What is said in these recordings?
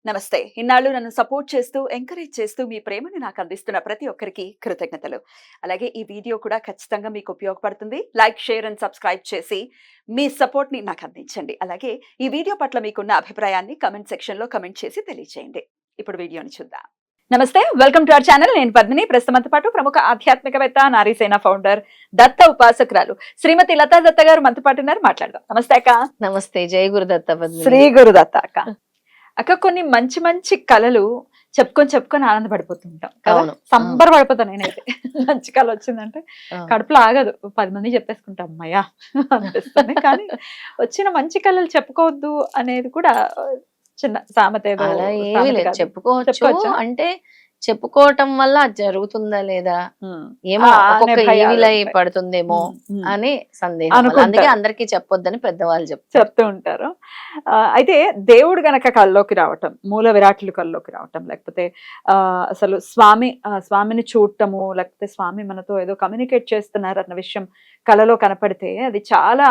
నమస్తే. ఇన్నాళ్ళు నన్ను సపోర్ట్ చేస్తూ, ఎంకరేజ్ చేస్తూ మీ ప్రేమని నాకు అందిస్తున్న ప్రతి ఒక్కరికి కృతజ్ఞతలు. అలాగే ఈ వీడియో కూడా ఖచ్చితంగా మీకు ఉపయోగపడుతుంది. లైక్, షేర్ అండ్ సబ్స్క్రైబ్ చేసి మీ సపోర్ట్‌ని నాకు అందించండి. అలాగే ఈ వీడియో పట్ల మీకున్న అభిప్రాయాన్ని కామెంట్ సెక్షన్‌లో కామెంట్ చేసి తెలియజేయండి. ఇప్పుడు వీడియోని చూద్దాం. నమస్తే. Welcome to our channel. నేను పద్మిని. ప్రస్తుతంతో పాటు ప్రముఖ ఆధ్యాత్మికవేత్త, నారీసేన ఫౌండర్, దత్త ఉపాసకురాలు శ్రీమతి లతా దత్త గారు మనతో పాటు ఉన్నారు. మాట్లాడదాం. నమస్తే అక్క. నమస్తే. జై గురుదత్త పద్మిని. శ్రీ గురుదత్త అక్క. అక్క కొన్ని మంచి మంచి కళలు చెప్పుకొని ఆనందపడిపోతుంటాం కదా. అవును. సంబరపడిపోతాను నేనైతే. మంచి కళ వచ్చిందంటే ఆ. కడుపులో ఆగదు. 10 మంది చెప్పేసుకుంటాం అమ్మయ్యా అనిపిస్తుంది. కానీ వచ్చిన మంచి కళలు చెప్పుకోవద్దు అనేది కూడా చిన్న సామెత ఏదో అలా ఏమీ సామెత లేదు, కాదు. చెప్పుకోవచ్చు. చెప్పుకోవచ్చా? అంటే చెప్పుకోవటం వల్ల అది జరుగుతుందా లేదా ఉమ్. ఏమో, ఆ, అనే ఒక్కొక్క భయాలు ఈవిలై ఉంటాయి. పడుతుందేమో ఉమ్. అని సందేహం. అనుకుంటారు. అందుకే అందరికీ చెప్పొద్దని పెద్దవాళ్ళు చెప్తారు. చెప్తూ ఉంటారు. అయితే దేవుడు గనక కల్లోకి రావటం, మూల విరాట్లు కల్లోకి రావటం, లేకపోతే అసలు స్వామిని చూడటము, లేకపోతే స్వామి మనతో ఏదో కమ్యూనికేట్ చేస్తున్నారు అన్న విషయం కళలో కనపడితే అది చాలా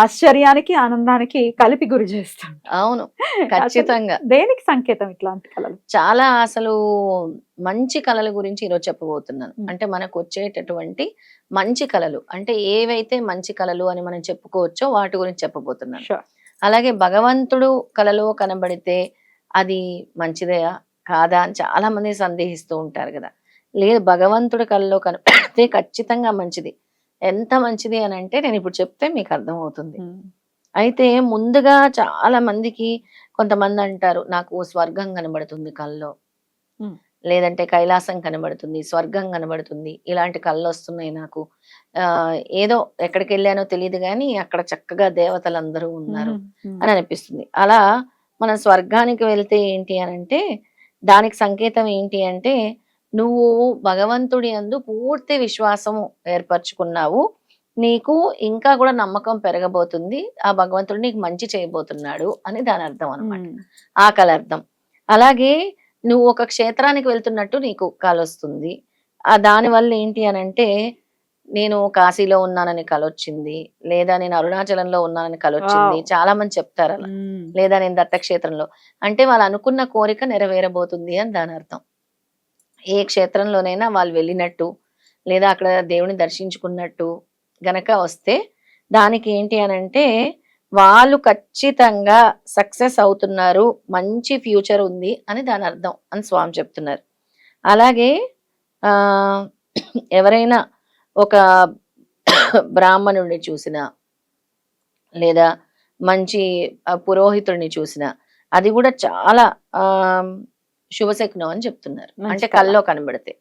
ఆశ్చర్యానికి, ఆనందానికి కలిపి గురి చేస్తుంది. అవును, ఖచ్చితంగా. దేనికి సంకేతం ఇట్లాంటి కళలు? చాలా అసలు మంచి కళల గురించి ఈరోజు చెప్పబోతున్నాను. ఉమ్. అంటే మనకు వచ్చేటటువంటి మంచి కళలు, అంటే ఏవైతే మంచి కళలు అని మనం చెప్పుకోవచ్చో వాటి గురించి చెప్పబోతున్నాను. Sure. అలాగే భగవంతుడు కలలో కనబడితే అది మంచిదయా కాదా అని చాలా మంది సందేహిస్తూ ఉంటారు కదా. లేదు, భగవంతుడు కలలో కనబడితే ఖచ్చితంగా మంచిది. ఎంత మంచిది అని అంటే నేను ఇప్పుడు చెప్తే మీకు అర్థమవుతుంది. ఉమ్. అయితే ముందుగా చాలా మందికి కొంతమంది అంటారు, నాకు స్వర్గం కనబడుతుంది కల్లో, ఉమ్. లేదంటే కైలాసం కనబడుతుంది, స్వర్గం కనబడుతుంది, ఇలాంటి కళ్ళు వస్తున్నాయి నాకు. ఏదో ఎక్కడికి వెళ్ళానో తెలియదు కానీ అక్కడ చక్కగా దేవతలందరూ ఉన్నారు ఉమ్. అని అనిపిస్తుంది. అలా మనం స్వర్గానికి వెళ్తే ఏంటి అని అంటే దానికి సంకేతం ఏంటి అంటే నువ్వు భగవంతుడి యందు పూర్తి విశ్వాసము ఏర్పరచుకున్నావు, నీకు ఇంకా కూడా నమ్మకం పెరగబోతుంది, ఆ భగవంతుడు నీకు మంచి చేయబోతున్నాడు అని దాని అర్థం అన్నమాట. ఉమ్. ఆ కళ అర్థం. అలాగే నువ్వు ఒక క్షేత్రానికి వెళ్తున్నట్టు నీకు కళ వస్తుంది. దాని వల్ల ఏంటి అని అంటే నేను కాశీలో ఉన్నానని కళ వచ్చింది, లేదా నేను అరుణాచలంలో ఉన్నానని కళ వచ్చింది. Wow. చాలా మంది చెప్తారు అలా. ఉమ్. లేదా నేను దత్తక్షేత్రంలో, అంటే వాళ్ళు అనుకున్న కోరిక నెరవేరబోతుంది అని దాని అర్థం. ఏ క్షేత్రంలోనైనా వాళ్ళు వెళ్ళినట్టు లేదా అక్కడ దేవుని దర్శించుకున్నట్టు గనక వస్తే దానికి ఏంటి అని అంటే వాళ్ళు ఖచ్చితంగా సక్సెస్ అవుతున్నారు, మంచి ఫ్యూచర్ ఉంది అని దాని అర్థం అని స్వామి చెప్తున్నారు. అలాగే ఆ ఎవరైనా ఒక బ్రాహ్మణుడిని చూసినా లేదా మంచి పురోహితుడిని చూసినా అది కూడా చాలా ఆ శుభశకునం అని చెప్తున్నారు, మంచి అంటే కళ. కల్లో కనబడితే.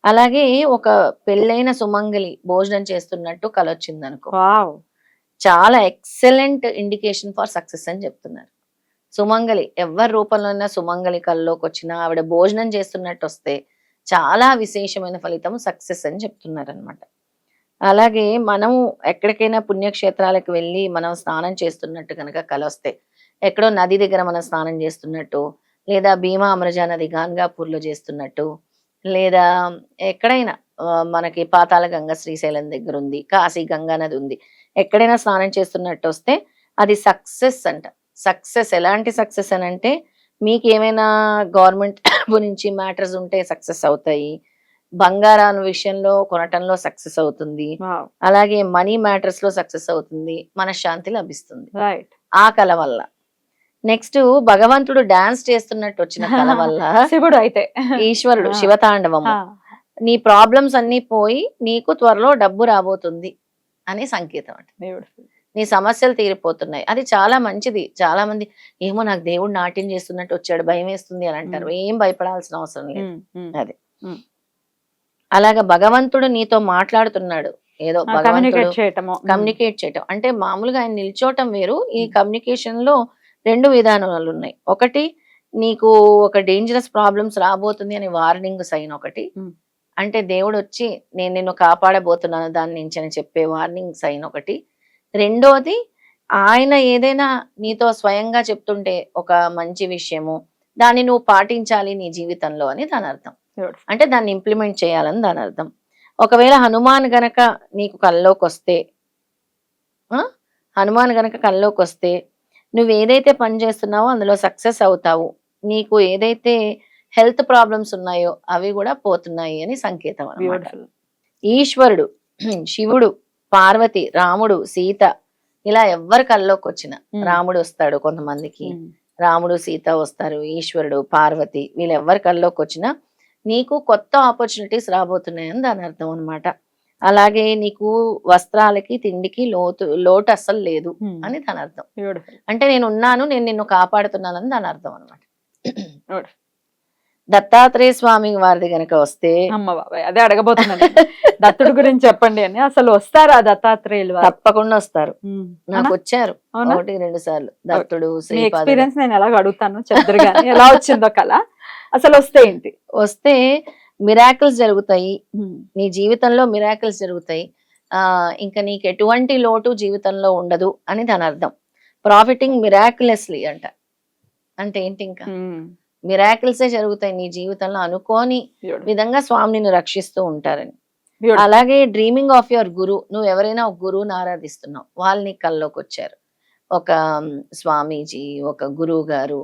అలాగే ఒక పెళ్ళైన సుమంగలి భోజనం చేస్తున్నట్టు కళ వచ్చింది అనుకో, వావ్. చాలా ఎక్సలెంట్ ఇండికేషన్ ఫర్ సక్సెస్ అని చెప్తున్నారు. సుమంగలి ఎవరి రూపంలోనైనా సుమంగలి కల్లోకి వచ్చినా ఆవిడ భోజనం చేస్తున్నట్టు వస్తే చాలా విశేషమైన ఫలితం సక్సెస్ అని చెప్తున్నారు అనమాట. అలాగే మనము ఎక్కడికైనా పుణ్యక్షేత్రాలకు వెళ్ళి మనం స్నానం చేస్తున్నట్టు కనుక కల వస్తే, ఎక్కడో నది దగ్గర మనం స్నానం చేస్తున్నట్టు, లేదా భీమా అమరజా నది గాన్గాపూర్లో చేస్తున్నట్టు, లేదా ఎక్కడైనా మనకి పాతాళ గంగ శ్రీశైలం దగ్గర ఉంది, కాశీ గంగా నది ఉంది, ఎక్కడైనా స్నానం చేస్తున్నట్టు వస్తే అది సక్సెస్ అంట. సక్సెస్ ఎలాంటి సక్సెస్ అని అంటే మీకు ఏమైనా గవర్నమెంట్ గురించి మ్యాటర్స్ ఉంటే సక్సెస్ అవుతాయి, బంగారం విషయంలో కొనటంలో సక్సెస్ అవుతుంది, వావ్. అలాగే మనీ మ్యాటర్స్ లో సక్సెస్ అవుతుంది, మనశ్శాంతి లభిస్తుంది రైట్. ఆ కళ వల్ల. నెక్స్ట్ భగవంతుడు డాన్స్ చేస్తున్నట్టు వచ్చిన కళ వల్ల శివుడు అయితే ఈశ్వరుడు ఆ. శివతాండవము, నీ ప్రాబ్లమ్స్ అన్ని పోయి నీకు త్వరలో డబ్బు రాబోతుంది అని సంకేతం అంట. Beautiful. నీ సమస్యలు తీరిపోతున్నాయి, అది చాలా మంచిది. చాలా మంది ఏమో నాకు దేవుడు నాట్యం చేస్తున్నట్టు వచ్చాడు భయం వేస్తుంది అని అంటారు. ఏం భయపడాల్సిన అవసరం లేదు. ఉమ్. ఉమ్. అది ఉమ్. అలాగా భగవంతుడు నీతో మాట్లాడుతున్నాడు, ఏదో భగవంతుడు కమ్యూనికేట్ చేయటము. కమ్యూనికేట్ చేయటం అంటే మామూలుగా ఆయన నిల్చోటం వేరు. ఈ కమ్యూనికేషన్ లో 2 విధానాలు ఉన్నాయి. ఒకటి నీకు ఒక డేంజరస్ ప్రాబ్లమ్స్ రాబోతుంది అని వార్నింగ్ సైన్ ఒకటి, ఉమ్. అంటే దేవుడు వచ్చి నేను నిన్ను కాపాడబోతున్నాను దాని నుంచి అని చెప్పే వార్నింగ్ సైన్ ఒకటి. రెండోది ఆయన ఏదైనా నీతో స్వయంగా చెప్తుంటే ఒక మంచి విషయము, దాన్ని నువ్వు పాటించాలి నీ జీవితంలో అని దాని అర్థం. Beautiful. అంటే దాన్ని ఇంప్లిమెంట్ చేయాలని దాని అర్థం. ఒకవేళ హనుమాన్ గనక నీకు కల్లోకి వస్తే, హనుమాన్ గనక కల్లోకి వస్తే నువ్వు ఏదైతే పని చేస్తున్నావో అందులో సక్సెస్ అవుతావు నీకు ఏదైతే హెల్త్ ప్రాబ్లమ్స్ ఉన్నాయో అవి కూడా పోతున్నాయి అని సంకేతం అన్నమాట. బ్యూటిఫుల్. ఈశ్వరుడు, శివుడు, పార్వతి, రాముడు, సీత ఇలా ఎవ్వరి కల్లోకి వచ్చిన రాముడు వస్తాడు కొంతమందికి, రాముడు సీత వస్తారు, ఈశ్వరుడు పార్వతి వీళ్ళు ఎవరి కల్లోకి వచ్చినా నీకు కొత్త ఆపర్చునిటీస్ రాబోతున్నాయని దాని అర్థం అన్నమాట. అలాగే నీకు వస్త్రాలకి తిండికి లోటు అస్సలు లేదు అని దాని అర్థం. బ్యూటిఫుల్. అంటే నేను ఉన్నాను, నేను నిన్ను కాపాడుతున్నానని దాని అర్థం అనమాట. బ్యూటిఫుల్. దత్తాత్రేయ స్వామి వారిది గనక వస్తే, అమ్మ బాబాయ్ అదే అడగబోతున్నాను. దత్తుడు గురించి చెప్పండి అని. అసలు వస్తారా దత్తాత్రేయులు వారు? తప్పకుండా వస్తారు. నాకు అవునా? వచ్చారు అవునా? 1-2 సార్లు దత్తుడు, మీ శ్రీపాదుడు. ఎక్స్పీరియన్స్ నేను ఎలాగ అడుగుతాను చెప్తారు కానీ ఎలా వచ్చిందో కళ, అసలు వస్తే ఏంటి? వస్తే మిరాకిల్స్ జరుగుతాయి, నీ జీవితంలో మిరాకిల్స్ జరుగుతాయి. ఇంకా నీకు ఎటువంటి లోటు జీవితంలో ఉండదు అని దాని అర్థం. ప్రాఫిటింగ్ మిరాకులస్లీ అంట. అంటే ఏంటి, ఇంకా మిరాకిల్సే జరుగుతాయి నీ జీవితంలో, అనుకోని విధంగా స్వామి నిన్ను రక్షిస్తూ ఉంటారని. అలాగే డ్రీమింగ్ ఆఫ్ యువర్ గురు, నువ్వు ఎవరైనా ఒక గురువుని ఆరాధిస్తున్నావు, వాళ్ళు నీ కల్లోకి వచ్చారు. ఒక స్వామీజీ, ఒక గురువు గారు,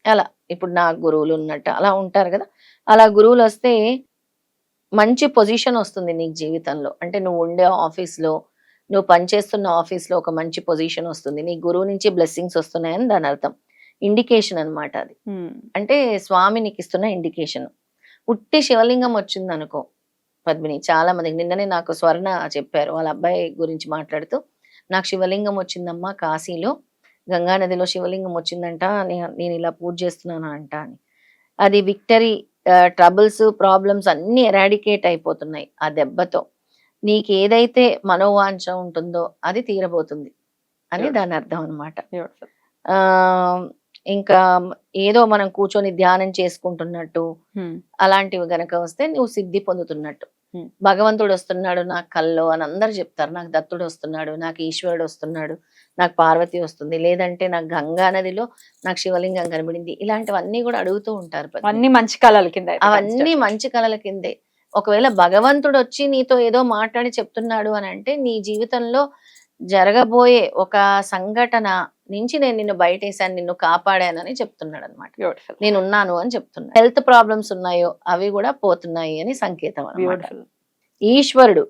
అలా ఇప్పుడు నాకు గురువులు ఉన్నట్టు అలా ఉంటారు కదా. అలా గురువులు వస్తే మంచి పొజిషన్ వస్తుంది నీకు జీవితంలో. అంటే నువ్వు ఉండే ఆఫీస్లో, నువ్వు పనిచేస్తున్న ఆఫీస్లో ఒక మంచి పొజిషన్ వస్తుంది, నీ గురువు నుంచి బ్లెస్సింగ్స్ వస్తున్నాయని దాని అర్థం. ఇండికేషన్ అన్నమాట అది. అంటే స్వామి నీకు ఇస్తున్న ఇండికేషన్. ఉట్టి శివలింగం వచ్చింది అనుకో పద్మిని, చాలా మందికి నిన్ననే నాకు స్వర్ణ చెప్పారు, వాళ్ళ అబ్బాయి గురించి మాట్లాడుతూ, నాకు శివలింగం వచ్చిందమ్మా కాశీలో, గంగా నదిలో శివలింగం వచ్చిందంట, నేను ఇలా పూజ చేస్తున్నాను అంట అని. అది విక్టరీ, ట్రబుల్స్, ప్రాబ్లమ్స్ అన్ని ఎరాడికేట్ అయిపోతున్నాయి ఆ దెబ్బతో. నీకు ఏదైతే మనోవాంఛ ఉంటుందో అది తీరబోతుంది అని దాని అర్థం అనమాట. ఇంకా ఏదో మనం కూర్చొని ధ్యానం చేసుకుంటున్నట్టు అలాంటివి గనక వస్తే నువ్వు సిద్ధి పొందుతున్నట్టు. భగవంతుడు వస్తున్నాడు నాకు కల్లో అని అందరు చెప్తారు. నాకు దత్తుడు వస్తున్నాడు, నాకు ఈశ్వరుడు వస్తున్నాడు, నాకు పార్వతి వస్తుంది, లేదంటే నాకు గంగా నదిలో నాకు శివలింగం కనబడింది, ఇలాంటివన్నీ కూడా అడుగుతూ ఉంటారు. అన్ని మంచి కళల కింద, అవన్నీ మంచి కళల కిందే. ఒకవేళ భగవంతుడు వచ్చి నీతో ఏదో మాట్లాడి చెప్తున్నాడు అని అంటే నీ జీవితంలో జరగబోయే ఒక సంఘటన నుంచి నేను నిన్ను బయటేసాను, నిన్ను కాపాడానని చెప్తున్నాడు అనమాట. నేనున్నాను అని చెప్తున్నాను. హెల్త్ ప్రాబ్లమ్స్ ఉన్నాయో అవి కూడా పోతున్నాయి అని సంకేతం అన్నమాట. ఈశ్వరుడు,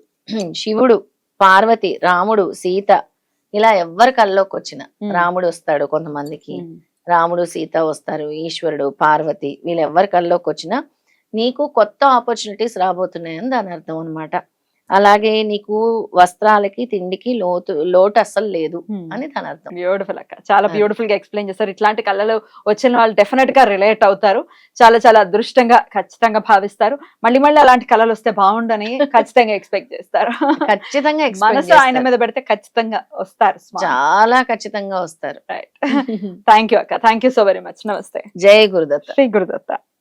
శివుడు, పార్వతి, రాముడు, సీత ఇలా ఎవ్వరి కల్లోకి వచ్చిన రాముడు వస్తాడు కొంతమందికి, రాముడు సీత వస్తారు, ఈశ్వరుడు పార్వతి వీళ్ళు ఎవరి కల్లోకి వచ్చినా నీకు కొత్త ఆపర్చునిటీస్ రాబోతున్నాయని దాని అర్థం అనమాట. అలాగే నీకు వస్త్రాలకి తిండికి లోటు అస్సలు లేదు అని దాని అర్థం. బ్యూటిఫుల్ అక్క, చాలా బ్యూటిఫుల్ గా ఎక్స్ప్లెయిన్ చేస్తారు. ఇట్లాంటి కళలు వచ్చిన వాళ్ళు డెఫినెట్ గా రిలేట్ అవుతారు, చాలా చాలా అదృష్టంగా ఖచ్చితంగా భావిస్తారు. మళ్ళీ మళ్ళీ అలాంటి కళలు వస్తే బాగుండని ఖచ్చితంగా ఎక్స్పెక్ట్ చేస్తారు. ఖచ్చితంగా మనసు ఆయన మీద పెడితే ఖచ్చితంగా వస్తారు, చాలా ఖచ్చితంగా వస్తారు. రైట్. థ్యాంక్ యూ అక్క, thank you so very much. నమస్తే. జై గురుదత్త. శ్రీ గురుదత్త.